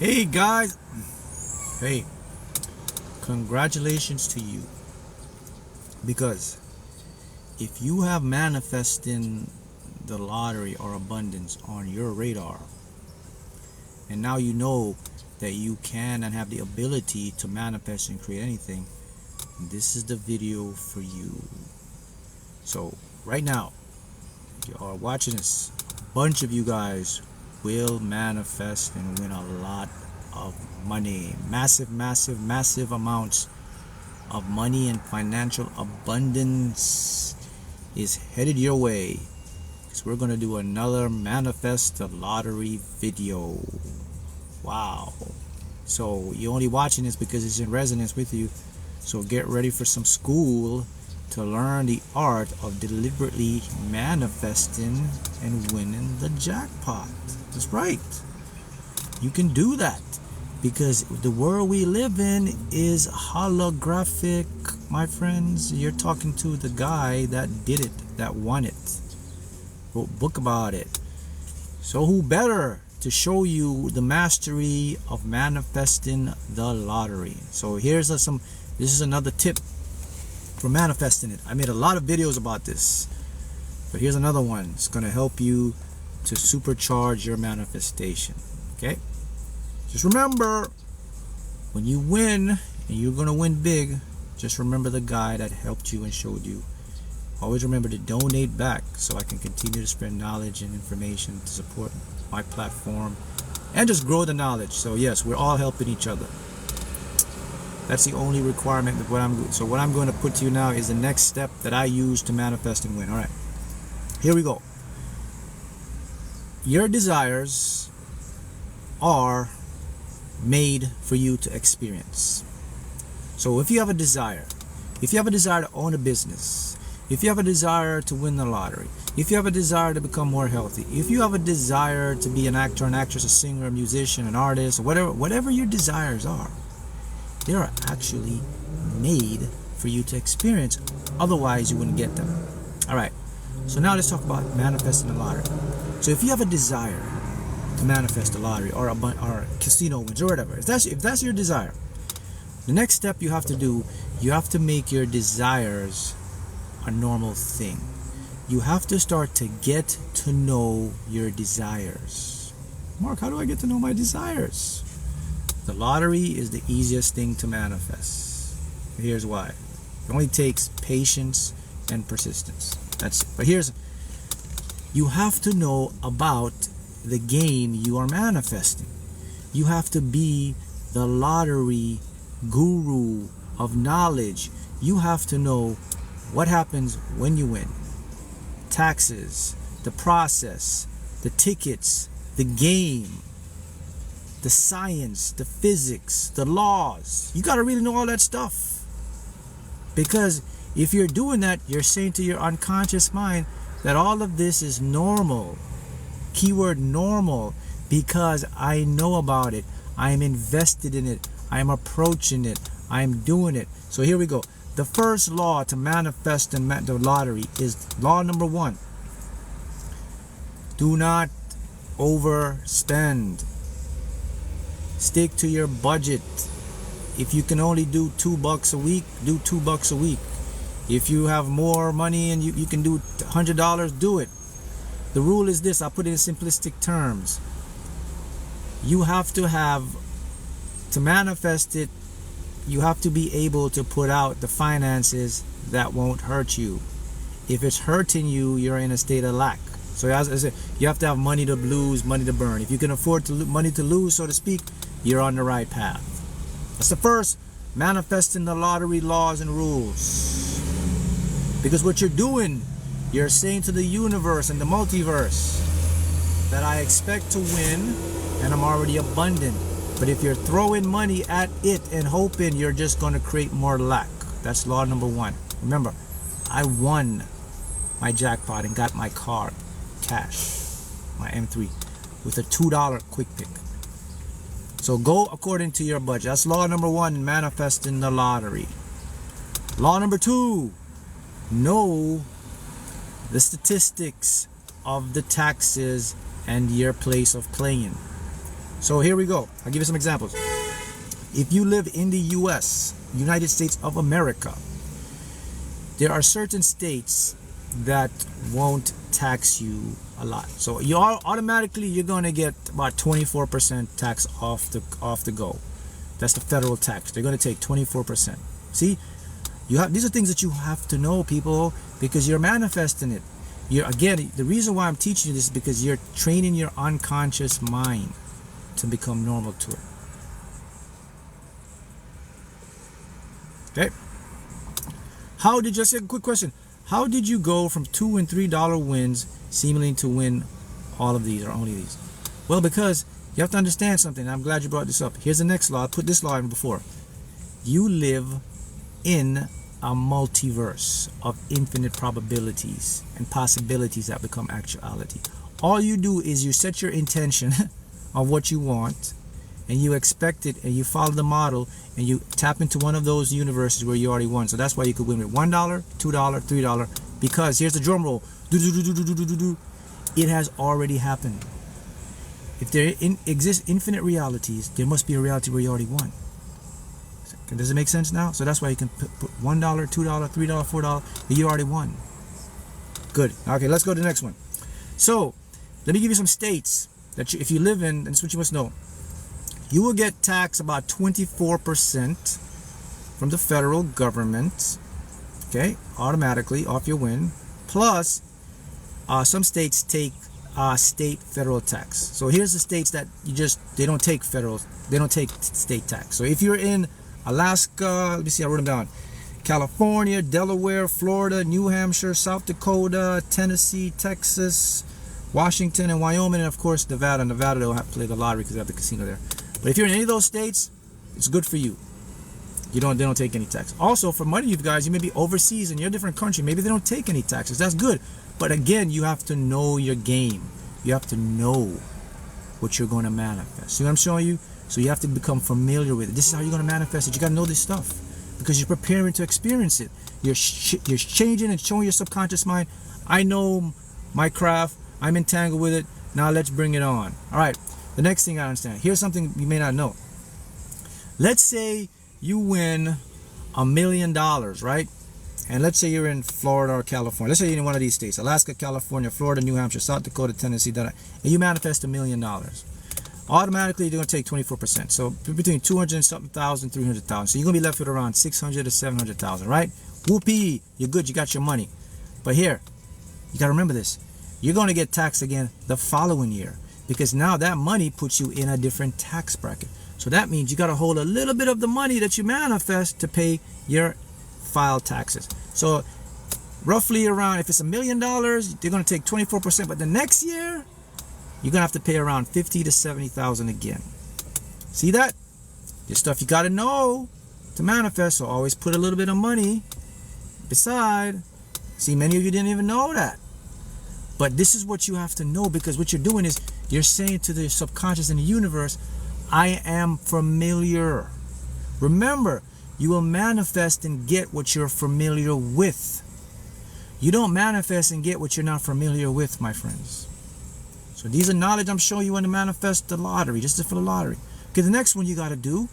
Hey guys, hey, congratulations to you, because if you have manifesting the lottery or abundance on your radar, and now you know that you can and have the ability to manifest and create anything, this is the video for you. So right now, if you are watching this, a bunch of you guys will manifest and win a lot of money, massive amounts of money, and financial abundance is headed your way, because we're going to do another manifest the lottery video. Wow. So you're only watching this because it's in resonance with you, so get ready for some school to learn the art of deliberately manifesting and winning the jackpot. That's right. You can do that, because the world we live in is holographic, my friends. You're talking to the guy that did it, that won it, wrote a book about it. So who better to show you the mastery of manifesting the lottery? So this is another tip for manifesting it. I made a lot of videos about this, but here's another one. It's going to help you to supercharge your manifestation. Okay, just remember, when you win, and you're going to win big, just remember the guy that helped you and showed you. Always remember to donate back, so I can continue to spread knowledge and information to support my platform and just grow the knowledge. So yes, we're all helping each other. That's the only requirement of what I'm doing. So what I'm going to put to you now is the next step that I use to manifest and win. All right, here we go. Your desires are made for you to experience. So if you have a desire to own a business, if you have a desire to win the lottery, if you have a desire to become more healthy, if you have a desire to be an actor, an actress, a singer, a musician, an artist, or whatever your desires are, they are actually made for you to experience. Otherwise, you wouldn't get them. All right. So now let's talk about manifesting the lottery. So if you have a desire to manifest the lottery or casino wins or whatever, if that's your desire, the next step you have to do, you have to make your desires a normal thing. You have to start to get to know your desires. Mark, how do I get to know my desires? The lottery is the easiest thing to manifest. Here's why. It only takes patience and persistence. That's it. But you have to know about the game you are manifesting. You have to be the lottery guru of knowledge. You have to know what happens when you win. Taxes, the process, the tickets, the game, the science, the physics, the laws. You got to really know all that stuff. Because if you're doing that, you're saying to your unconscious mind that all of this is normal. Keyword normal, because I know about it. I am invested in it. I am approaching it. I am doing it. So here we go. The first law to manifest the lottery is law number 1. Do not overspend. Stick to your budget. If you can only do $2 a week, do $2 a week. If you have more money and you can do $100, do it. The rule is this, I'll put it in simplistic terms. You have to manifest it, you have to be able to put out the finances that won't hurt you. If it's hurting you, you're in a state of lack. So as I said, you have to have money to lose, money to burn. If you can afford money to lose, so to speak, you're on the right path. That's the first, manifesting the lottery laws and rules. Because what you're doing, you're saying to the universe and the multiverse that I expect to win and I'm already abundant. But if you're throwing money at it and hoping, you're just going to create more lack. That's law number 1. Remember, I won my jackpot and got my car, cash, my M3, with a $2 quick pick. So go according to your budget. That's law number 1 in manifesting the lottery. Law number 2, know the statistics of the taxes and your place of playing. So here we go. I'll give you some examples. If you live in the US, United States of America, there are certain states that won't tax you a lot. So you are automatically, you're going to get about 24% tax off the go. That's the federal tax. They're going to take 24%. See, these are things that you have to know, people, because you're manifesting it. Again, the reason why I'm teaching you this is because you're training your unconscious mind to become normal to it. Okay. Just a quick question. How did you go from $2 and $3 wins seemingly to win all of these or only these? Well, because you have to understand something. I'm glad you brought this up. Here's the next law. I put this law in before. You live in a multiverse of infinite probabilities and possibilities that become actuality. All you do is you set your intention of what you want, and you expect it, and you follow the model, and you tap into one of those universes where you already won. So that's why you could win with $1, $2, $3, because here's the drum roll. It has already happened. If there exist infinite realities, there must be a reality where you already won. Does it make sense now? So that's why you can put $1, $2, $3, $4, and you already won. Good. Okay, let's go to the next one. So let me give you some states that if you live in, and that's what you must know. You will get taxed about 24% from the federal government, okay, automatically off your win. Plus, some states take state federal tax. So here's the states that they don't take state tax. So if you're in Alaska, let me see, I wrote them down. California, Delaware, Florida, New Hampshire, South Dakota, Tennessee, Texas, Washington, and Wyoming, and of course Nevada. Nevada, they'll have to play the lottery because they have the casino there. But if you're in any of those states, it's good for you. They don't take any tax. Also, for many of you guys, you may be overseas in your different country. Maybe they don't take any taxes. That's good. But again, you have to know your game. You have to know what you're going to manifest. See what I'm showing you? So you have to become familiar with it. This is how you're going to manifest it. You got to know this stuff because you're preparing to experience it. You're changing and showing your subconscious mind, I know my craft. I'm entangled with it. Now let's bring it on. All right. The next thing I understand. Here's something you may not know. Let's say you win $1 million, right? And let's say you're in Florida or California. Let's say you're in one of these states: Alaska, California, Florida, New Hampshire, South Dakota, Tennessee, and you manifest $1 million. Automatically, you're going to take 24%. So between 200 and something thousand, 300,000. So you're going to be left with around 600 to 700,000, right? Whoopee! You're good. You got your money. But here, you got to remember this. You're going to get taxed again the following year, because now that money puts you in a different tax bracket. So that means you got to hold a little bit of the money that you manifest to pay your file taxes. So roughly around, if it's $1 million, they're going to take 24%. But the next year, you're going to have to pay around 50 to 70,000 again. See that? This stuff you got to know to manifest. So always put a little bit of money beside. See, many of you didn't even know that. But this is what you have to know, because what you're doing is you're saying to the subconscious and the universe, I am familiar. Remember, you will manifest and get what you're familiar with. You don't manifest and get what you're not familiar with, my friends. So these are knowledge I'm showing you when to manifest the lottery, just for the lottery. Okay, the next one you got to do,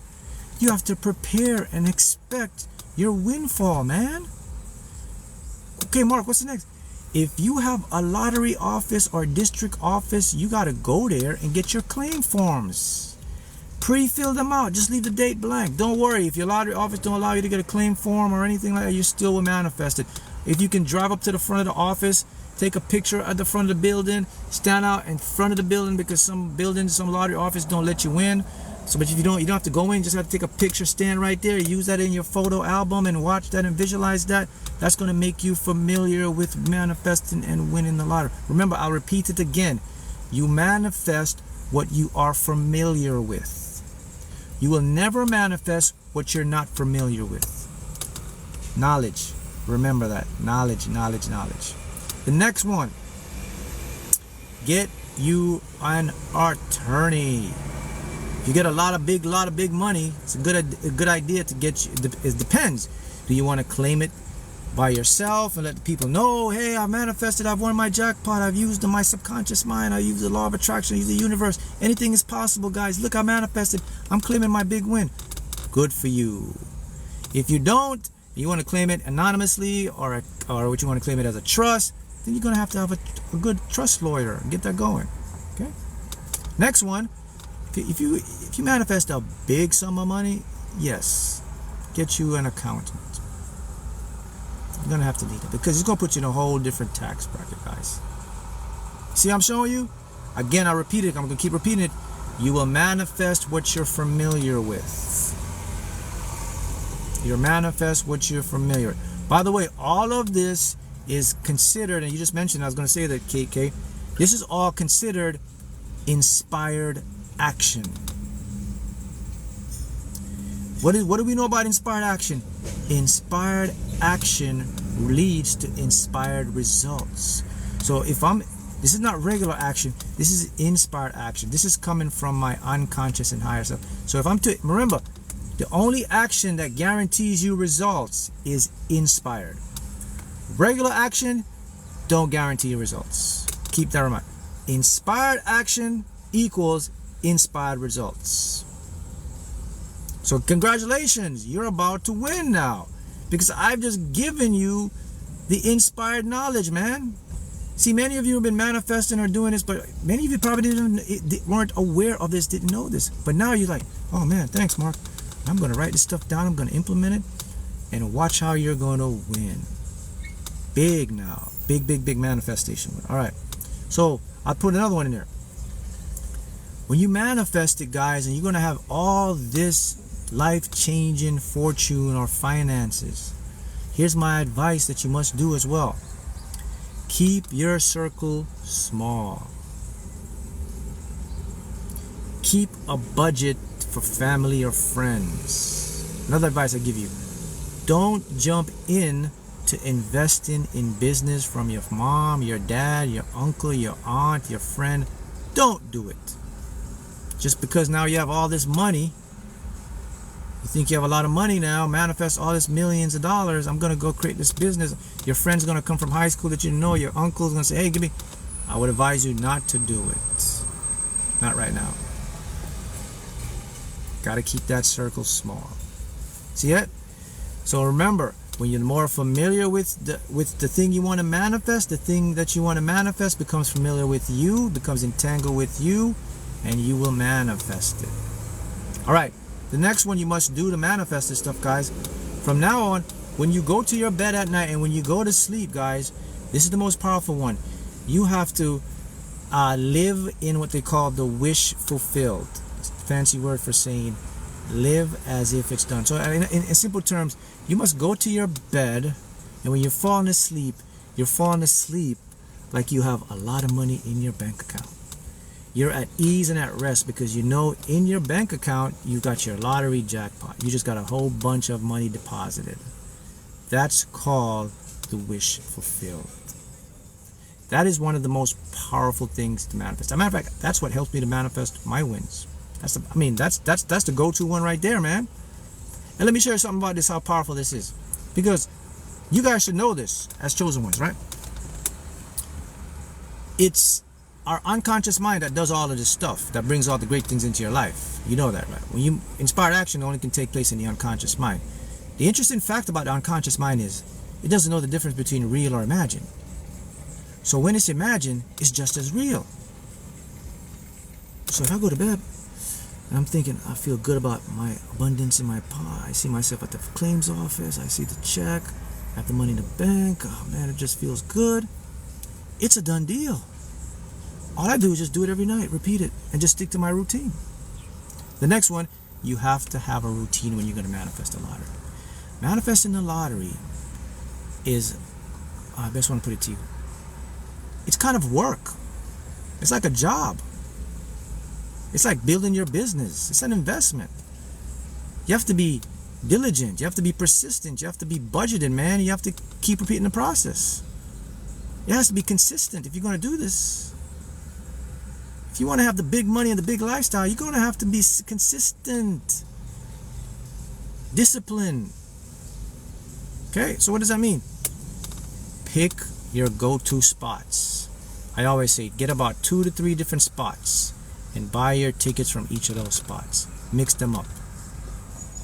you have to prepare and expect your windfall, man. Okay, Mark, what's the next? If you have a lottery office or district office, you got to go there and get your claim forms. Pre-fill them out. Just leave the date blank. Don't worry. If your lottery office don't allow you to get a claim form or anything like that, you still will manifest it. If you can drive up to the front of the office, take a picture at the front of the building, stand out in front of the building, because some buildings, some lottery office don't let you in. So, but if you don't have to go in, you just have to take a picture, stand right there, use that in your photo album and watch that and visualize that. That's going to make you familiar with manifesting and winning the lottery. Remember, I'll repeat it again. You manifest what you are familiar with. You will never manifest what you're not familiar with. Knowledge. Remember that. Knowledge, knowledge, knowledge. The next one. Get you an attorney. If you get a lot of big money, it's a good idea to get you. It depends. Do you want to claim it by yourself and let the people know, hey, I've manifested, I've won my jackpot, I've used my subconscious mind, I use the law of attraction, I use the universe. Anything is possible, guys. Look, I manifested. I'm claiming my big win. Good for you. If you don't, you want to claim it anonymously or what you want to claim it as a trust, then you're going to have a good trust lawyer and get that going. Okay. Next one, if you manifest a big sum of money, yes, get you an accountant. You're going to have to need it because it's going to put you in a whole different tax bracket, guys. See, I'm showing you. Again, I repeat it. I'm going to keep repeating it. You will manifest what you're familiar with. You manifest what you're familiar with. By the way, all of this is considered, and you just mentioned, I was going to say that, KK, this is all considered inspired action. What do we know about inspired action? Inspired action leads to inspired results. So this is not regular action, this is inspired action. This is coming from my unconscious and higher self. So remember, the only action that guarantees you results is inspired. Regular action don't guarantee you results. Keep that in mind. Inspired action equals inspired results. So congratulations, you're about to win now, because I've just given you the inspired knowledge, man. See, many of you have been manifesting or doing this, but many of you probably weren't aware of this, didn't know this. But now you're like, oh man, thanks, Mark. I'm going to write this stuff down, I'm going to implement it, and watch how you're going to win. Big now. Big manifestation. All right. So I'll put another one in there. When you manifest it, guys, and you're going to have all this life-changing fortune or finances, here's my advice that you must do as well. Keep your circle small. Keep a budget for family or friends. Another advice I give you: don't jump in to investing in business from your mom, your dad, your uncle, your aunt, your friend. Don't do it. Just because now you have all this money, you think you have a lot of money now, manifest all this millions of dollars, I'm going to go create this business. Your friend's going to come from high school that you know, your uncle's going to say, hey, give me. I would advise you not to do it. Not right now. Got to keep that circle small. See it? So remember, when you're more familiar with the thing you want to manifest, the thing that you want to manifest becomes familiar with you, becomes entangled with you, and you will manifest it. All right. The next one you must do to manifest this stuff, guys. From now on, when you go to your bed at night and when you go to sleep, guys, this is the most powerful one. You have to live in what they call the wish fulfilled. It's a fancy word for saying live as if it's done. So in simple terms, you must go to your bed, and when you're falling asleep like you have a lot of money in your bank account. You're at ease and at rest because you know in your bank account you got your lottery jackpot. You just got a whole bunch of money deposited. That's called the wish fulfilled. That is one of the most powerful things to manifest. As a matter of fact, that's what helps me to manifest my wins. That's the go-to one right there, man. And let me share something about this, how powerful this is. Because you guys should know this as chosen ones, right? It's our unconscious mind that does all of this stuff, that brings all the great things into your life. You know that, right? When you inspired action only can take place in the unconscious mind. The interesting fact about the unconscious mind is it doesn't know the difference between real or imagined. So when it's imagined, it's just as real. So if I go to bed and I'm thinking, I feel good about my abundance in my pot, I see myself at the claims office, I see the check, I have the money in the bank, oh man, it just feels good. It's a done deal. All I do is just do it every night, repeat it, and just stick to my routine. The next one, you have to have a routine when you're going to manifest a lottery. Manifesting the lottery is, I best want to put it to you, it's kind of work. It's like a job. It's like building your business. It's an investment. You have to be diligent. You have to be persistent. You have to be budgeted, man. You have to keep repeating the process. It has to be consistent if you're going to do this. If you want to have the big money and the big lifestyle, you're going to have to be consistent. Discipline. Okay, so what does that mean? pick your go-to spots. I always say get about 2 to 3 different spots and buy your tickets from each of those spots. Mix them up.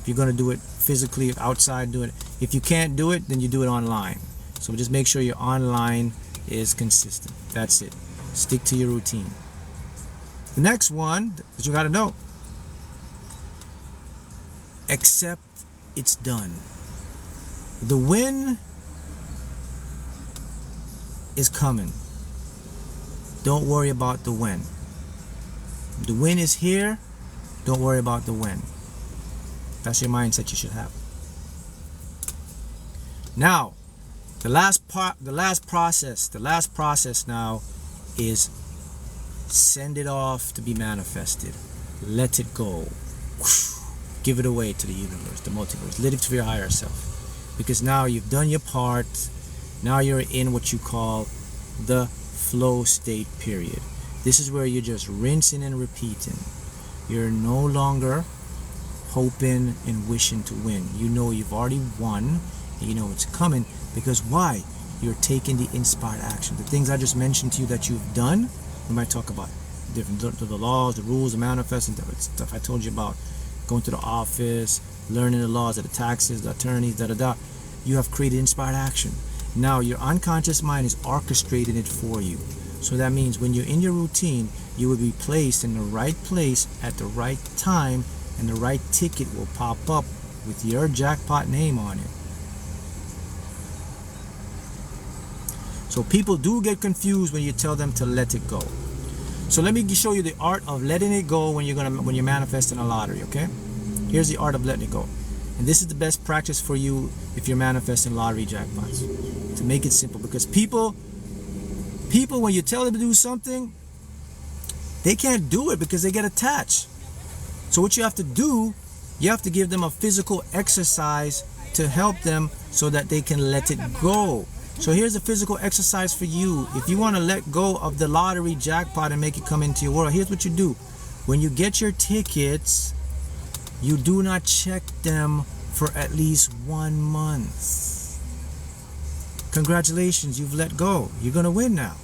If you're going to do it physically outside, do it. If you can't do it, then you do it online. So just make sure your online is consistent. That's it. Stick to your routine. The next one that you got to know: accept it's done. The win is coming. Don't worry about the when. The win is here. Don't worry about the when. That's your mindset you should have. Now, the last process now is send it off to be manifested. Let it go. Give it away to the universe, the multiverse. Let it to your higher self. Because now you've done your part. Now you're in what you call the flow state period. This is where you're just rinsing and repeating. You're no longer hoping and wishing to win. You know you've already won, and you know it's coming. Because why? You're taking the inspired action. The things I just mentioned to you that you've done, we might talk about different the laws, the rules, the manifesting stuff I told you about. Going to the office, learning the laws of the taxes, the attorneys, You have created inspired action. Now your unconscious mind is orchestrating it for you. So that means when you're in your routine, you will be placed in the right place at the right time, and the right ticket will pop up with your jackpot name on it. So people do get confused when you tell them to let it go. So let me show you the art of letting it go when you're manifesting a lottery, okay? Here's the art of letting it go. And this is the best practice for you if you're manifesting lottery jackpots. To make it simple, because people when you tell them to do something, they can't do it because they get attached. So what you have to do, you have to give them a physical exercise to help them so that they can let it go. So here's a physical exercise for you. If you want to let go of the lottery jackpot and make it come into your world, here's what you do. When you get your tickets, you do not check them for at least 1 month. Congratulations, you've let go. You're going to win now.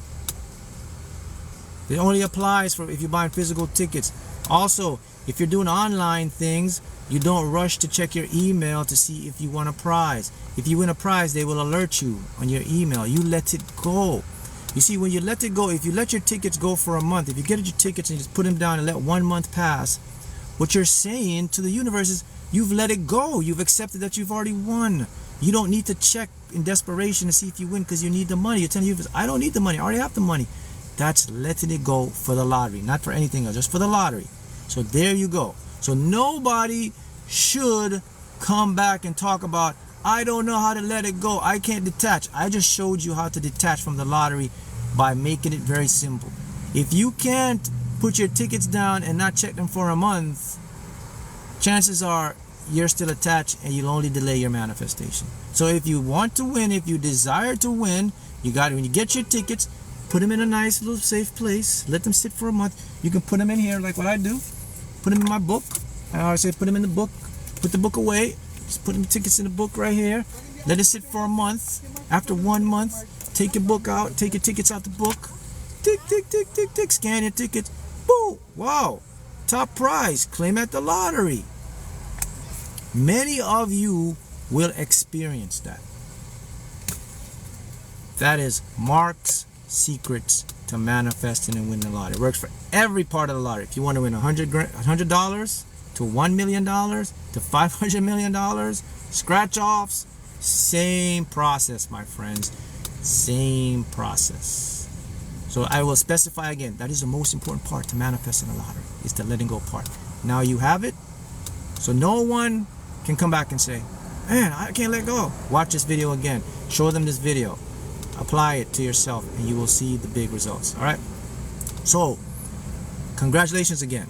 It only applies for if you're buying physical tickets. Also, if you're doing online things, you don't rush to check your email to see if you won a prize. If you win a prize, they will alert you on your email. You let it go. You see, when you let it go, if you let your tickets go for a month, if you get your tickets and just put them down and let 1 month pass, what you're saying to the universe is you've let it go. You've accepted that you've already won. You don't need to check in desperation to see if you win because you need the money. You're telling the universe, I don't need the money. I already have the money. That's letting it go for the lottery, not for anything else, just for the lottery. So there you go. So nobody should come back and talk about, I don't know how to let it go. I can't detach. I just showed you how to detach from the lottery by making it very simple. If you can't put your tickets down and not check them for a month, chances are you're still attached and you'll only delay your manifestation. So if you want to win, if you desire to win, you got it. When you get your tickets, put them in a nice little safe place. Let them sit for a month. You can put them in here like what I do. Put them in my book. I always say put them in the book. Put the book away. Just put the tickets in the book right here. Let it sit for a month. After 1 month, take your book out. Take your tickets out the book. Tick, tick, tick, tick, tick. Scan your tickets. Boom. Wow. Top prize. Claim at the lottery. Many of you will experience that. That is Mark's secrets to manifesting and winning the lottery. It works for every part of the lottery. If you want to win $100 to $1 million to $500 million, scratch offs, same process, my friends. Same process. So I will specify again, that is the most important part to manifesting the lottery, is the letting go part. Now you have it, so no one can come back and say, man, I can't let go. Watch this video again. Show them this video. Apply it to yourself and you will see the big results. All right. So congratulations again.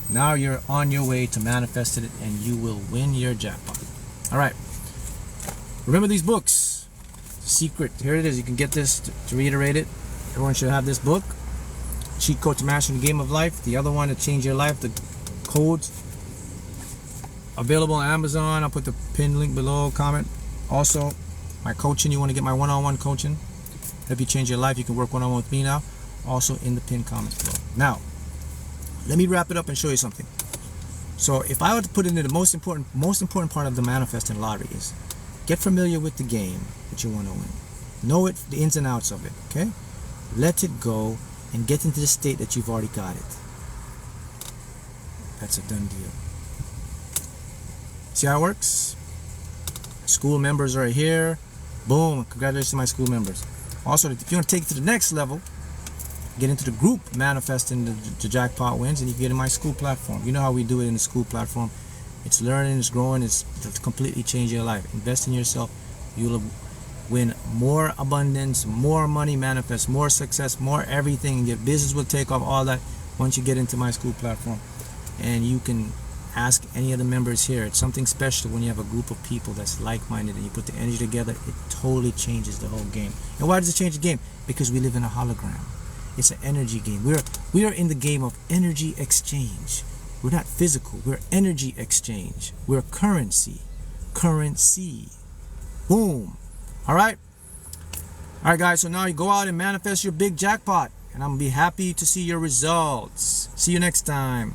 Now you're on your way to manifesting it and you will win your jackpot. All right. Remember these books. Secret. Here it is. You can get this to reiterate it. Everyone should have this book. Cheat Code to Mastering the Game of Life. The other one to change your life. The codes available on Amazon. I'll put the pinned link below. Comment. Also, my coaching, you want to get my one-on-one coaching, help you change your life, you can work one-on-one with me now, also in the pinned comments below. Now, let me wrap it up and show you something. So if I were to put it in the most important part of the manifesting lottery is get familiar with the game that you want to win. Know it, the ins and outs of it, okay? Let it go and get into the state that you've already got it. That's a done deal. See how it works? School members are here. Boom, congratulations to my school members. Also, if you want to take it to the next level, get into the group manifesting the jackpot wins, and you can get in my school platform. You know how we do it in the school platform. It's learning, it's growing, it's completely changing your life. Invest in yourself. You'll win more abundance, more money, manifest more success, more everything, and your business will take off, all that, once you get into my school platform. And you can ask any of the members here. It's something special when you have a group of people that's like-minded and you put the energy together. It totally changes the whole game. And why does it change the game? Because we live in a hologram. It's an energy game. We are in the game of energy exchange. We're not physical. We're energy exchange. We're currency. Currency. Boom. All right, guys. So now you go out and manifest your big jackpot, and I'm gonna be happy to see your results. See you next time.